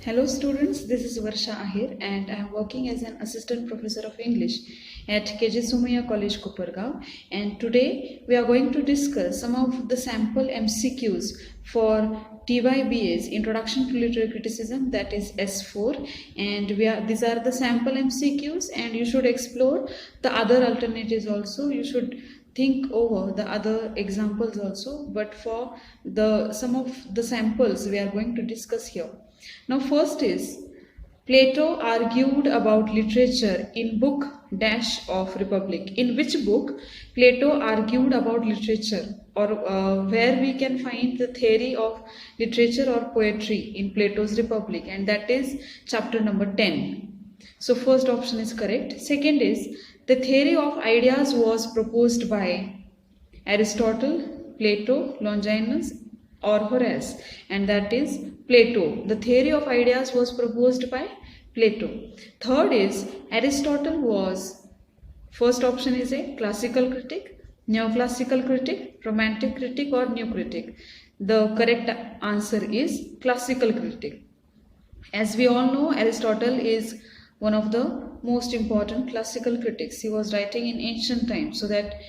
Hello students, this is Varsha Ahir and I am working as an assistant professor of English at KJ Somaiya College, Kopargaon, and today we are going to discuss some of the sample MCQs for TYBA's Introduction to Literary Criticism, that is S4, and these are the sample MCQs and you should explore the other alternatives also. You should think over the other examples also, but for some of the samples we are going to discuss here. Now first is Plato argued about literature in book dash of Republic. In which book Plato argued about literature, or where we can find the theory of literature or poetry in Plato's Republic, and that is chapter number 10. So first option is correct. Second is the theory of ideas was proposed by Aristotle, Plato, Longinus or Horace, and that is Plato. The theory of ideas was proposed by Plato. Third is Aristotle was, first option is a classical critic, neoclassical critic, romantic critic or new critic. The correct answer is classical critic. As we all know, Aristotle is one of the most important classical critics. He was writing in ancient times, so that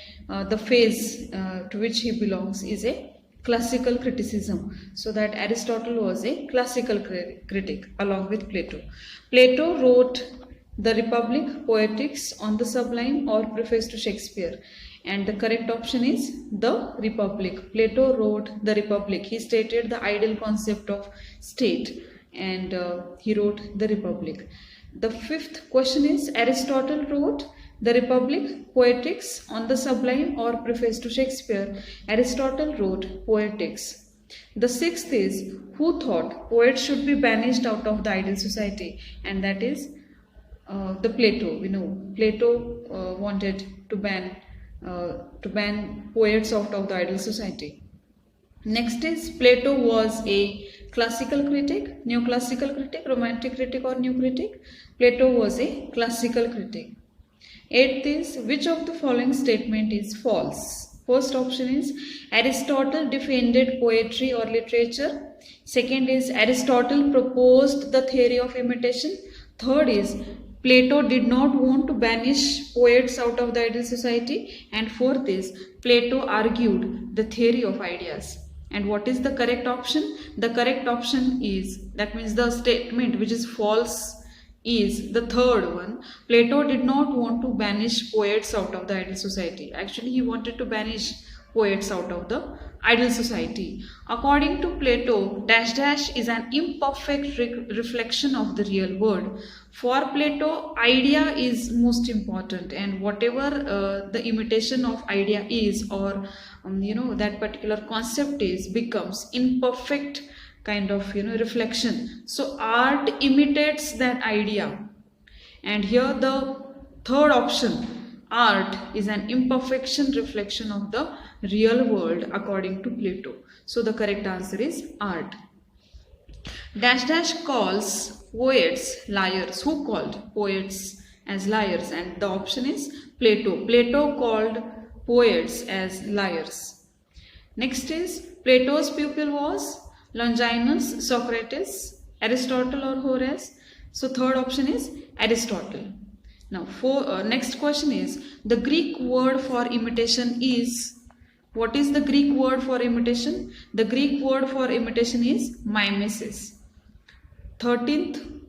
the phase to which he belongs is a classical criticism. So that Aristotle was a classical critic along with Plato. Plato wrote the Republic, Poetics, On the Sublime or Preface to Shakespeare. And the correct option is the Republic. Plato wrote the Republic. He stated the ideal concept of state and he wrote the Republic. The fifth question is Aristotle wrote the Republic, Poetics, On the Sublime or Preface to Shakespeare. Aristotle wrote Poetics. The sixth is who thought poets should be banished out of the ideal society, and that is the Plato. We know Plato wanted to ban poets out of the ideal society. Next is Plato was a classical critic, neoclassical critic, romantic critic or new critic. Plato was a classical critic. Eighth is which of the following statement is false? First option is Aristotle defended poetry or literature. Second is Aristotle proposed the theory of imitation. Third is Plato did not want to banish poets out of the ideal society. And fourth is Plato argued the theory of ideas. And what is the correct option? The correct option is, that means the statement which is false is the third one. Plato did not want to banish poets out of the ideal society. Actually, he wanted to banish poets out of the ideal society. According to Plato, dash dash is an imperfect reflection of the real world. For Plato, idea is most important, and whatever the imitation of idea is, or that particular concept is, becomes imperfect kind of reflection. So art imitates that idea, and here the third option, art is an imperfection reflection of the real world according to Plato. So the correct answer is art. Dash dash calls poets liars. Who called poets as liars? And the option is Plato. Plato called poets as liars. Next is Plato's pupil was Longinus, Socrates, Aristotle or Horace. So third option is Aristotle. Now next question is the Greek word for imitation is, what is the Greek word for imitation? The Greek word for imitation is mimesis. 13th,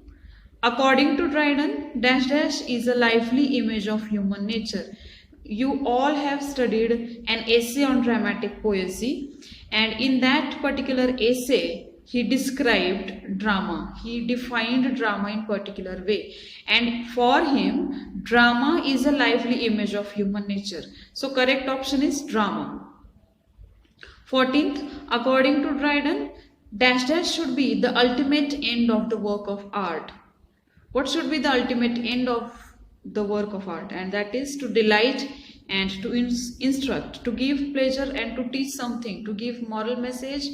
according to Dryden, dash dash is a lively image of human nature. You all have studied an essay on dramatic poesy, and in that particular essay he described drama. He defined drama in particular way, and for him drama is a lively image of human nature. So correct option is drama. 14th, according to Dryden, dash dash should be the ultimate end of the work of art. What should be the ultimate end of the work of art? And that is to delight and to instruct, to give pleasure and to teach something, to give moral message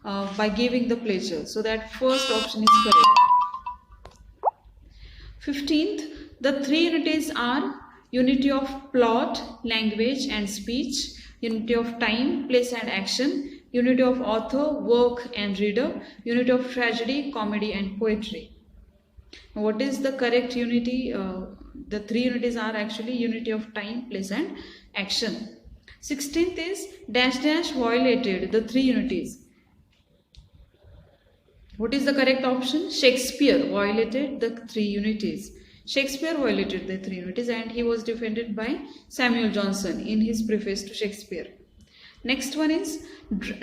by giving the pleasure. So that first option is correct. 15th, the three unities are unity of plot, language and speech, unity of time, place and action, unity of author, work and reader, unity of tragedy, comedy and poetry. What is the correct unity? The three unities are actually unity of time, place and action. 16th is dash dash violated the three unities. What is the correct option? Shakespeare violated the three unities. Shakespeare violated the three unities and he was defended by Samuel Johnson in his preface to Shakespeare. Next one is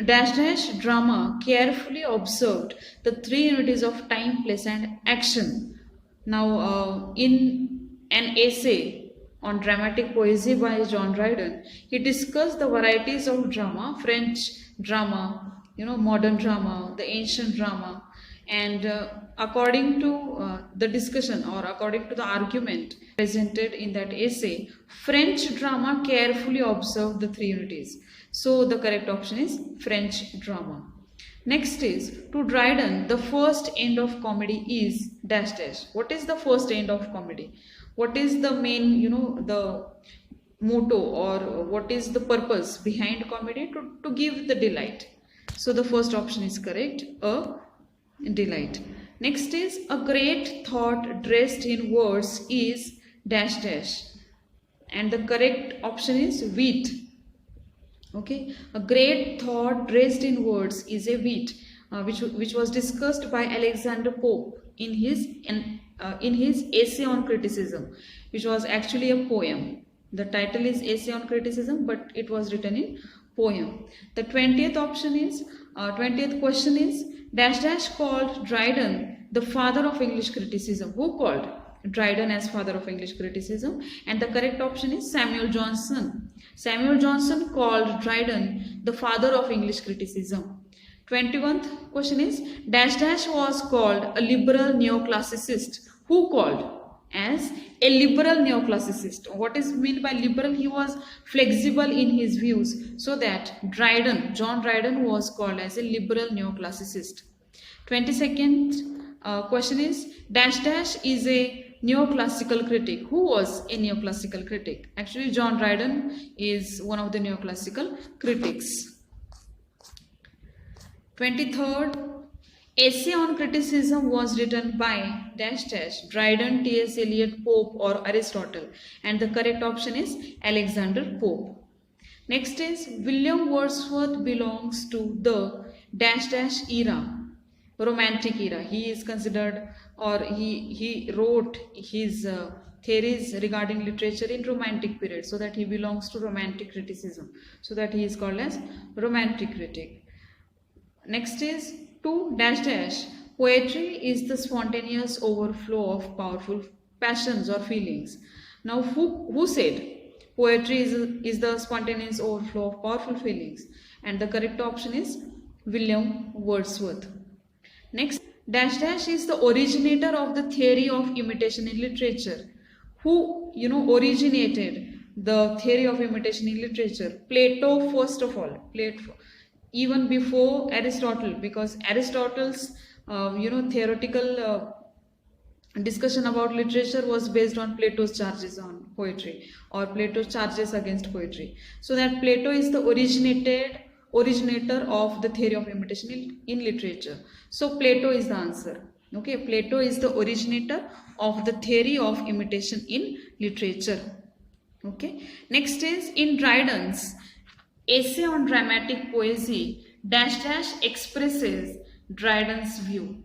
dash dash drama carefully observed the three unities of time, place and action. Now in an essay on dramatic poesy by John Dryden, he discussed the varieties of drama, French drama, modern drama, the ancient drama, and according to the discussion or according to the argument presented in that essay, French drama carefully observed the three unities. So the correct option is French drama. Next is, to Dryden, the first end of comedy is dash dash. What is the first end of comedy? What is the main, the motto or what is the purpose behind comedy? To give the delight. So the first option is correct, a delight. Next is, a great thought dressed in words is dash dash. And the correct option is wit. Okay, a great thought dressed in words is a wit, which was discussed by Alexander Pope in his essay on criticism, which was actually a poem. The title is Essay on Criticism, but it was written in poem. The 20th option is 20th question is dash dash called Dryden the father of English criticism. Who called Dryden as father of English criticism? And the correct option is Samuel Johnson. Samuel Johnson called Dryden the father of English criticism. 21st question is dash dash was called a liberal neoclassicist. Who called as a liberal neoclassicist? What is meant by liberal? He was flexible in his views, so that John Dryden was called as a liberal neoclassicist. 22nd question is dash dash is a neoclassical critic. Who was a neoclassical critic? Actually, John Dryden is one of the neoclassical critics. 23rd, Essay on Criticism was written by dash dash Dryden, T.S. Eliot, Pope or Aristotle, and the correct option is Alexander Pope. Next is William Wordsworth belongs to the dash dash era, Romantic era. He is considered, or he wrote his theories regarding literature in Romantic period, so that he belongs to Romantic criticism, so that he is called as Romantic critic. Next is 2 dash dash poetry is the spontaneous overflow of powerful passions or feelings. Now who said poetry is the spontaneous overflow of powerful feelings? And the correct option is William Wordsworth. Next, dash dash is the originator of the theory of imitation in literature. Who originated the theory of imitation in literature? Plato, first of all. Plato, even before Aristotle, because Aristotle's theoretical discussion about literature was based on Plato's charges on poetry, or Plato's charges against poetry. So that Plato is the originator of the theory of imitation in literature. So Plato is the answer. Okay, Plato is the originator of the theory of imitation in literature. Okay, next is in Dryden's Essay on Dramatic Poesy, dash dash expresses Dryden's view.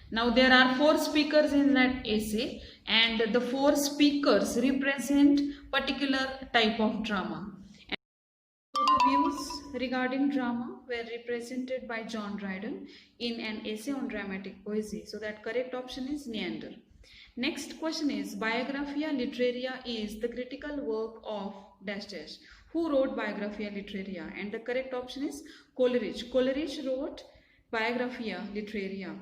Now there are 4 speakers in that essay, and the 4 speakers represent particular type of drama. And the views regarding drama were represented by John Dryden in an essay on dramatic poesy. So that correct option is Neander. Next question is Biographia Literaria is the critical work of dash dash. Who wrote Biographia Literaria? And the correct option is Coleridge. Coleridge wrote Biographia Literaria.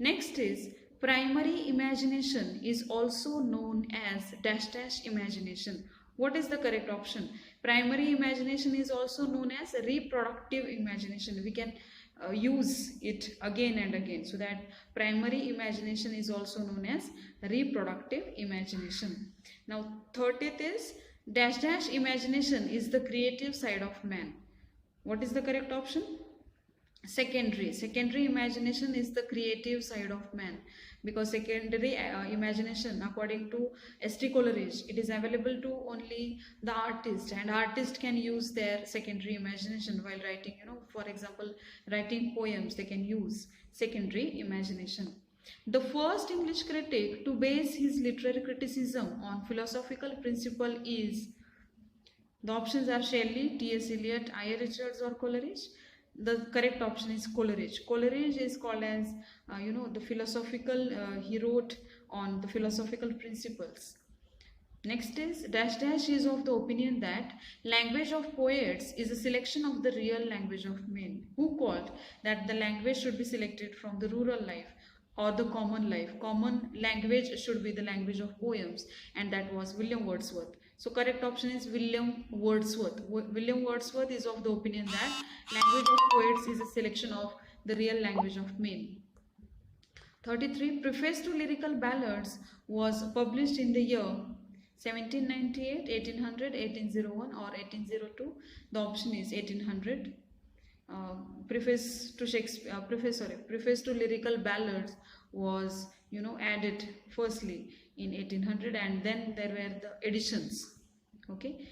Next is primary imagination is also known as dash dash imagination. What is the correct option? Primary imagination is also known as reproductive imagination. We can use it again and again. So that primary imagination is also known as reproductive imagination. Now 30th is dash dash imagination is the creative side of man. What is the correct option? Secondary imagination is the creative side of man, because secondary imagination, according to St. Coleridge, it is available to only the artist, and artist can use their secondary imagination while writing, for example, writing poems. They can use secondary imagination. The first English critic to base his literary criticism on philosophical principle is, the options are Shelley, T.S. Eliot, I.A. Richards, or Coleridge. The correct option is Coleridge. Coleridge is called as, the philosophical, he wrote on the philosophical principles. Next is, dash dash is of the opinion that language of poets is a selection of the real language of men. Who called that the language should be selected from the rural life or the common life? Common language should be the language of poems, and that was William Wordsworth. So correct option is William Wordsworth. William Wordsworth is of the opinion that language of poets is a selection of the real language of men. 33. Preface to Lyrical Ballads was published in the year 1798, 1800, 1801, or 1802. The option is 1800. Preface to Lyrical Ballads was added firstly in 1800, and then there were the editions. Okay.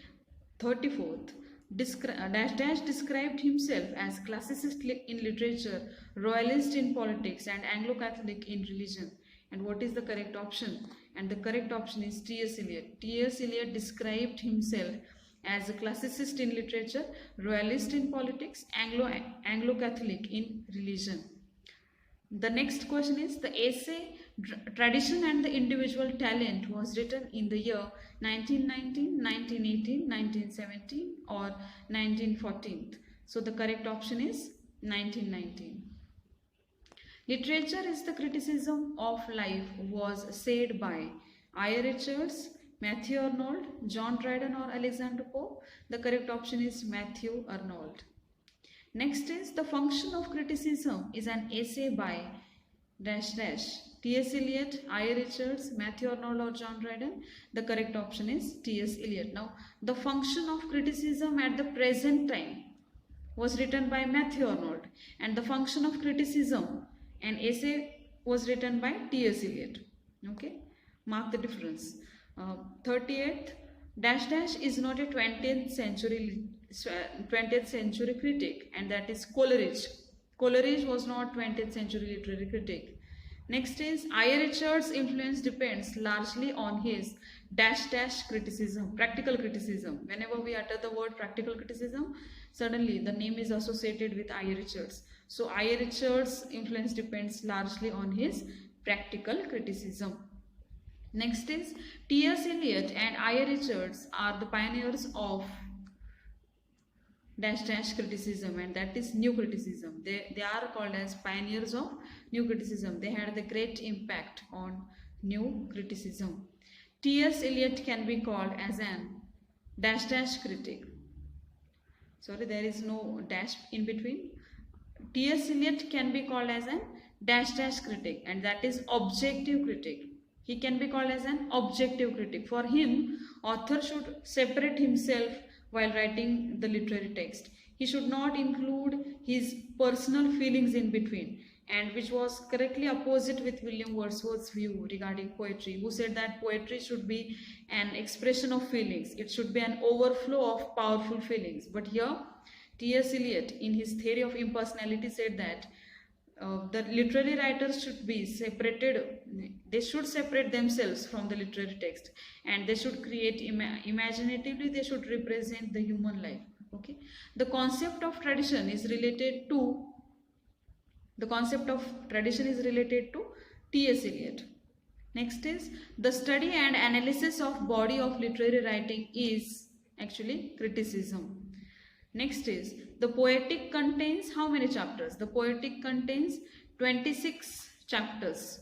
34th, dash described himself as classicist in literature, royalist in politics, and Anglo-Catholic in religion. And what is the correct option? And the correct option is T.S. Eliot. T.S. Eliot described himself as a classicist in literature, royalist in politics, Anglo-Catholic in religion. The next question is, the essay Tradition and the Individual Talent was written in the year 1919, 1918, 1917, or 1914. So the correct option is 1919. Literature is the criticism of life was said by I.A. Richards, Matthew Arnold, John Dryden, or Alexander Pope. The correct option is Matthew Arnold. Next is, the function of criticism is an essay by dash dash T.S. Eliot, I.A. Richards, Matthew Arnold, or John Dryden. The correct option is T.S. Eliot. Now, the function of criticism at the present time was written by Matthew Arnold, and the function of criticism, an essay, was written by T.S. Eliot. Okay, mark the difference. 38th, dash dash is not a 20th century critic, and that is Coleridge. Coleridge was not 20th century literary critic. Next is, I.A. Richards' influence depends largely on his dash dash criticism, practical criticism. Whenever we utter the word practical criticism, suddenly the name is associated with I.A. Richards. So I.A. Richards' influence depends largely on his practical criticism. Next is, T.S. Eliot and I.A. Richards are the pioneers of dash dash criticism, and that is new criticism. They are called as pioneers of new criticism. They had the great impact on new criticism. T.S. Eliot can be called as an dash dash critic. Sorry, there is no dash in between. T.S. Eliot can be called as an dash dash critic, and that is objective critic. He can be called as an objective critic. For him, author should separate himself while writing the literary text. He should not include his personal feelings in between, and which was correctly opposite with William Wordsworth's view regarding poetry, who said that poetry should be an expression of feelings. It should be an overflow of powerful feelings. But here, T.S. Eliot, in his theory of impersonality, said that the literary writers should be separated. They should separate themselves from the literary text, and they should create imaginatively. They should represent the human life. Okay, the concept of tradition is related to T.S. Eliot. Next is, the study and analysis of body of literary writing is actually criticism. Next is, the Poetic contains how many chapters? The Poetic contains 26 chapters.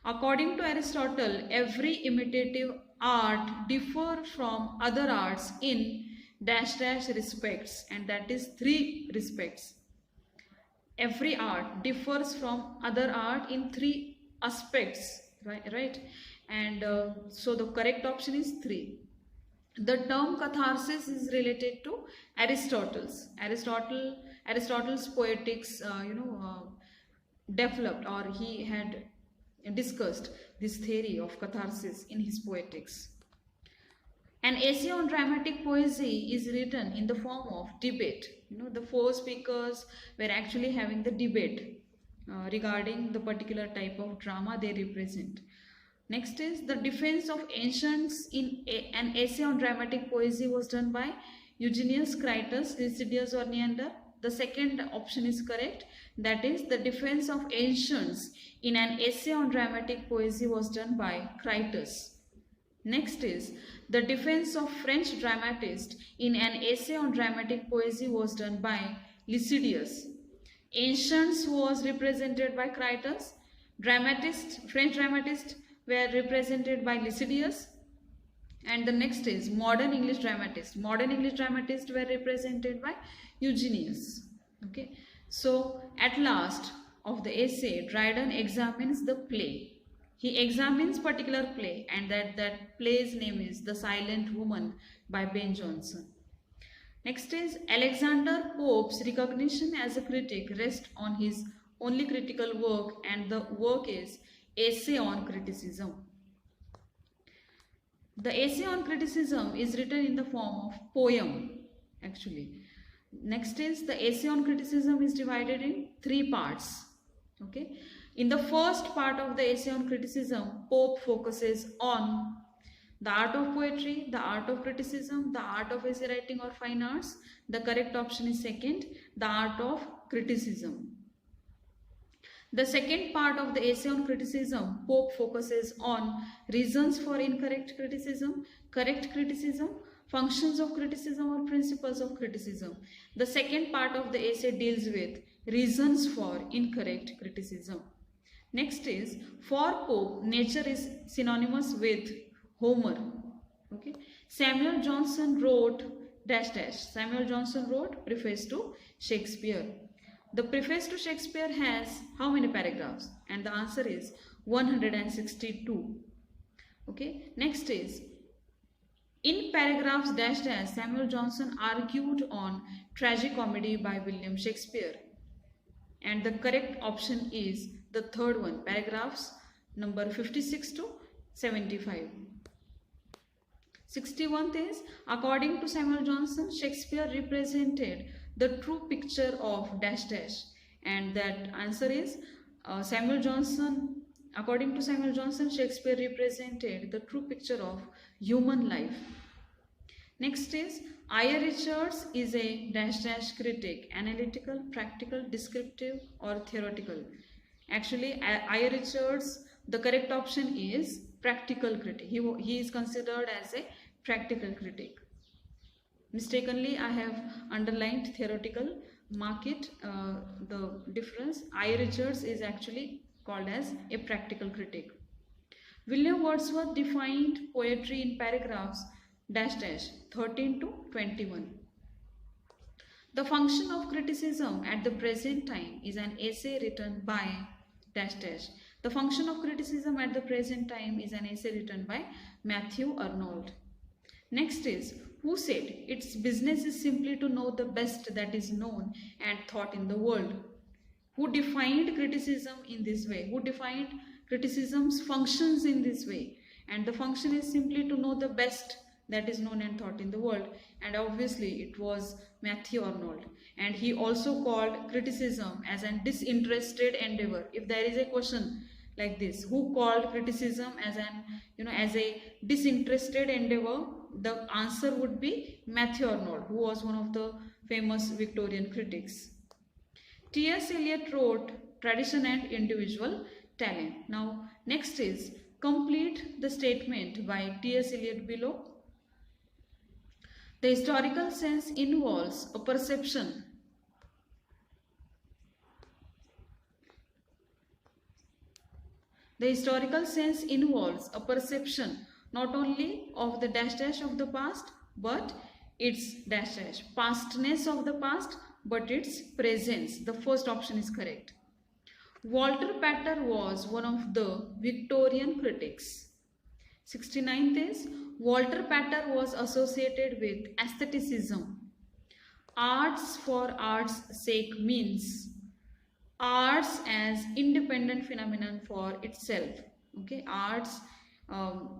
According to Aristotle, every imitative art differs from other arts in dash dash respects, and that is 3 respects. Every art differs from other art in 3 aspects, right? And so the correct option is 3. The term catharsis is related to Aristotle Aristotle's poetics, developed, or he had discussed this theory of catharsis in his poetics. An essay on dramatic poesy is written in the form of debate. The four speakers were actually having the debate regarding the particular type of drama they represent. Next is the defense of ancients in an essay on dramatic poesy was done by Eugenius, Crates, Lycidius, or Neander. The second option is correct. That is, the defense of ancients in an essay on dramatic poesy was done by Crates. Next is the defense of French dramatist in an essay on dramatic poesy was done by Lycidius. Ancients was represented by Crates. French dramatists were represented by Lycidius. And the next is modern English dramatists. Modern English dramatists were represented by Eugenius. Okay. So at last of the essay, Dryden examines the play. He examines particular play, and that play's name is The Silent Woman by Ben Jonson. Next is Alexander Pope's recognition as a critic rests on his only critical work, and the work is Essay on Criticism. The Essay on Criticism is written in the form of poem, actually. Next is the Essay on Criticism is divided in 3 parts. Okay. In the first part of the Essay on Criticism, Pope focuses on the art of poetry, the art of criticism, the art of essay writing or fine arts. The correct option is second, the art of criticism. The second part of the Essay on Criticism, Pope focuses on reasons for incorrect criticism, correct criticism, functions of criticism or principles of criticism. The second part of the essay deals with reasons for incorrect criticism. Next is, for Pope, nature is synonymous with Homer. Okay. Samuel Johnson wrote ... Samuel Johnson wrote preface to Shakespeare. The preface to Shakespeare has how many paragraphs? And the answer is 162. Okay. Next is, in paragraphs ... Samuel Johnson argued on tragicomedy by William Shakespeare. And the correct option is the third one, paragraphs number 56 to 75. 61th is, according to Samuel Johnson, Shakespeare represented the true picture of ... And that answer is Samuel Johnson. According to Samuel Johnson, Shakespeare represented the true picture of human life. Next is, I.R. Richards is a ... critic, analytical, practical, descriptive, or theoretical. Actually, I.R. Richards, the correct option is practical critic. He is considered as a practical critic. Mistakenly, I have underlined theoretical. Mark it, the difference. I.R. Richards is actually called as a practical critic. William Wordsworth defined poetry in paragraphs ... 13 to 21. The function of criticism at the present time is an essay written by ... The function of criticism at the present time is an essay written by Matthew Arnold. Next is, who said its business is simply to know the best that is known and thought in the world? Who defined criticism in this way? Who defined criticism's functions in this way? And the function is simply to know the best that is known and thought in the world. And obviously it was Matthew Arnold. And he also called criticism as an disinterested endeavor. If there is a question like this, who called criticism as as a disinterested endeavor, the answer would be Matthew Arnold, who was one of the famous Victorian critics. T.S. Eliot wrote Tradition and Individual Talent. Now next is, complete the statement by T.S. Eliot below. The historical sense involves a perception . The historical sense involves a perception not only of the ... of the past, but its ... pastness of the past, but its presence. The first option is correct. Walter Pater was one of the Victorian critics. 69th is, Walter Pater was associated with aestheticism. Arts for art's sake means arts as independent phenomenon for itself. Okay, arts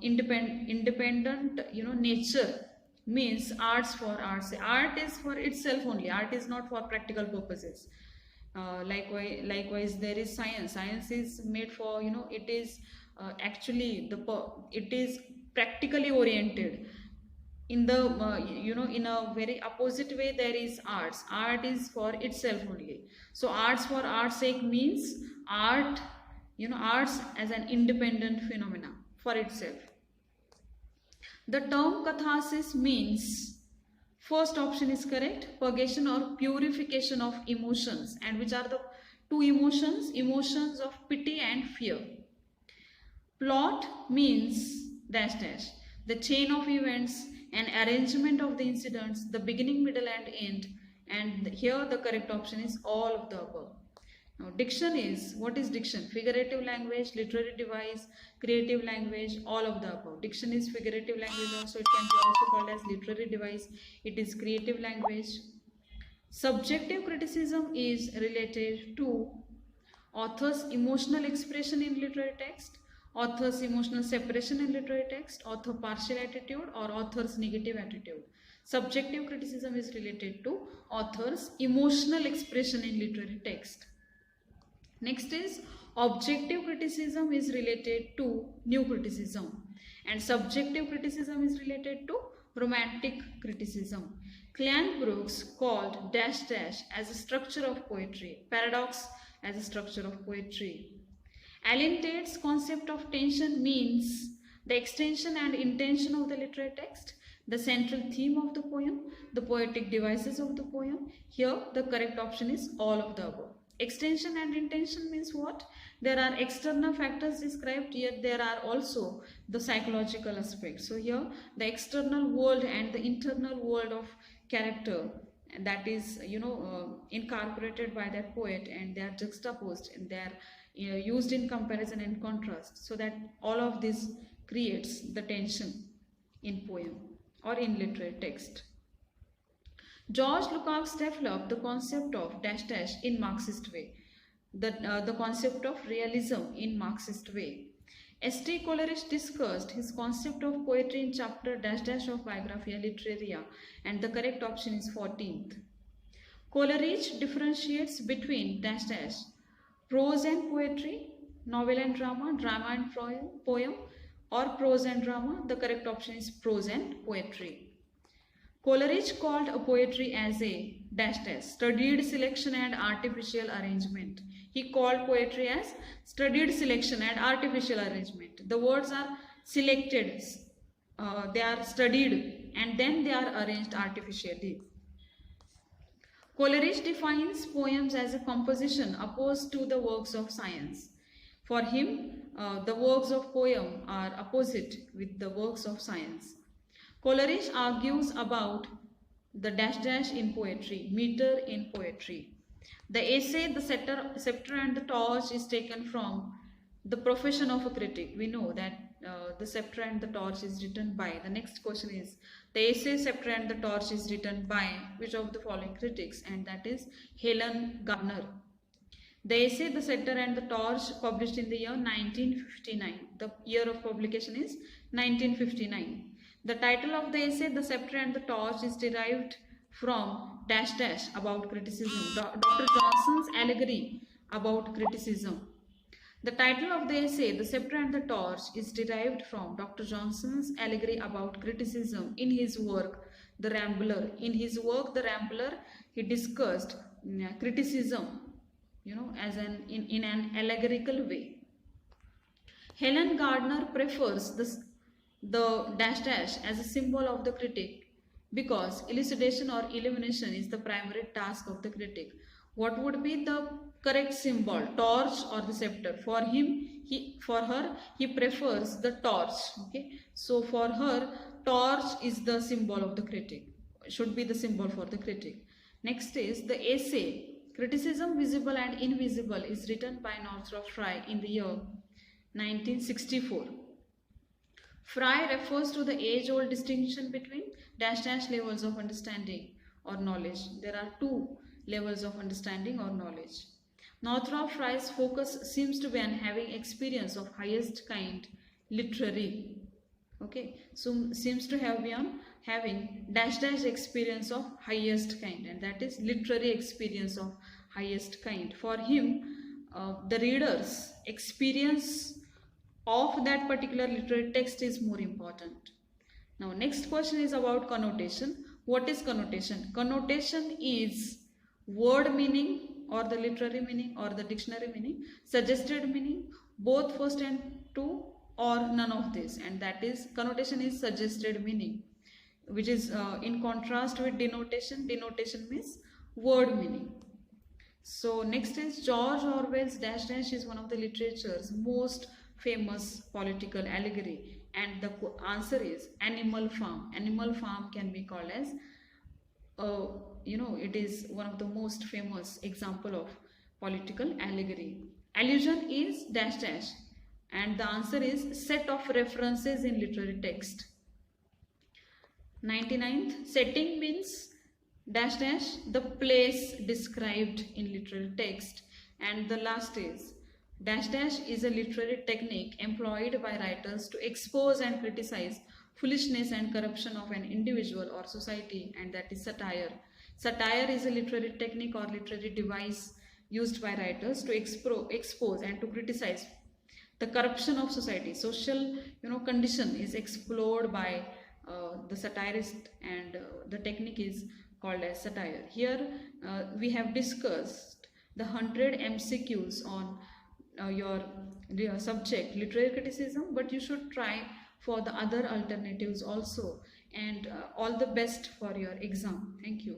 independent nature means arts for arts. Art is for itself only. Art is not for practical purposes. Likewise, there is science. Science is made for it is actually it is practically oriented. In the in a very opposite way, there is arts. Art is for itself only. So arts for art's sake means art, arts as an independent phenomena for itself. The term catharsis means, first option is correct, purgation or purification of emotions. And which are the two emotions? Emotions of pity and fear. Plot means dash dash, the chain of events, an arrangement of the incidents, the beginning, middle and end. And here the correct option is all of the above. Now diction is, what is diction? Figurative language, literary device, creative language, all of the above. Diction is figurative language also. It can be also called as literary device. It is creative language. Subjective criticism is related to author's emotional expression in literary text, author's emotional separation in literary text, author partial attitude or author's negative attitude. Subjective criticism is related to author's emotional expression in literary text. Next is objective criticism is related to new criticism, and subjective criticism is related to romantic criticism. Cleanbrooks called dash dash as a structure of poetry, paradox as a structure of poetry. Allen Tate's concept of tension means the extension and intention of the literary text, the central theme of the poem, the poetic devices of the poem. Here the correct option is all of the above. Extension and intention means what? There are external factors described, yet there are also the psychological aspects. So here the external world and the internal world of character, that is incorporated by that poet, and they are juxtaposed and they are used in comparison and contrast, so that all of this creates the tension in poem or in literary text. George Lukács developed the concept of dash dash in Marxist way, the concept of realism in Marxist way. S.T. Coleridge discussed his concept of poetry in chapter dash dash of Biographia Literaria, and the correct option is 14th. Coleridge differentiates between dash dash prose and poetry, novel and drama, drama and poem, or prose and drama. The correct option is prose and poetry. Coleridge called a poetry as a dash dash studied selection and artificial arrangement. He called poetry as studied selection and artificial arrangement. The words are selected, they are studied, and then they are arranged artificially. Coleridge defines poems as a composition opposed to the works of science. For him, the works of poem are opposite with the works of science. Coleridge argues about the dash dash in poetry, meter in poetry. The essay, The Scepter and the Torch, is taken from The Profession of a Critic. We know that The Scepter and the Torch is written by, the next question is, the essay Scepter and the Torch is written by which of the following critics? And that is Helen Gardner. The essay The Scepter and the Torch, published in the year 1959. The year of publication is 1959. The title of the essay The Scepter and the Torch is derived from dash dash about criticism, Dr. Johnson's allegory about criticism. The title of the essay The Scepter and the Torch is derived from Dr. Johnson's allegory about criticism in his work The Rambler. In his work The Rambler, he discussed criticism, as in an allegorical way. Helen Gardner prefers the dash dash as a symbol of the critic because elucidation or illumination is the primary task of the critic. What would be the correct symbol, torch or the scepter? For her, he prefers the torch. Okay, so for her, torch is the symbol of the critic, should be the symbol for the critic. Next is the essay Criticism Visible and Invisible is written by Northrop Frye in the year 1964. Frye refers to the age-old distinction between dash dash levels of understanding or knowledge. There are two levels of understanding or knowledge. Northrop Frye's focus seems to be on having experience of highest kind, literary. Okay, so seems to have been having dash dash experience of highest kind, and that is literary experience of highest kind. For him, the reader's experience of that particular literary text is more important. Now, next question is about connotation. What is connotation? Connotation is word meaning or the literary meaning or the dictionary meaning, suggested meaning, both first and two, or none of this, and that is connotation is suggested meaning, which is in contrast with denotation. Denotation means word meaning. So next is George Orwell's dash dash is one of the literature's most famous political allegory, and the answer is Animal Farm. Animal Farm can be called as it is one of the most famous example of political allegory. Allusion is dash dash, and the answer is set of references in literary text. 99th, setting means dash dash the place described in literary text, and the last is dash dash is a literary technique employed by writers to expose and criticize foolishness and corruption of an individual or society, and that is satire. Satire is a literary technique or literary device used by writers to expose and to criticize the corruption of society. Social condition is explored by the satirist, and the technique is called as satire. Here we have discussed the 100 MCQs on your subject literary criticism, but you should try for the other alternatives also, and all the best for your exam. Thank you.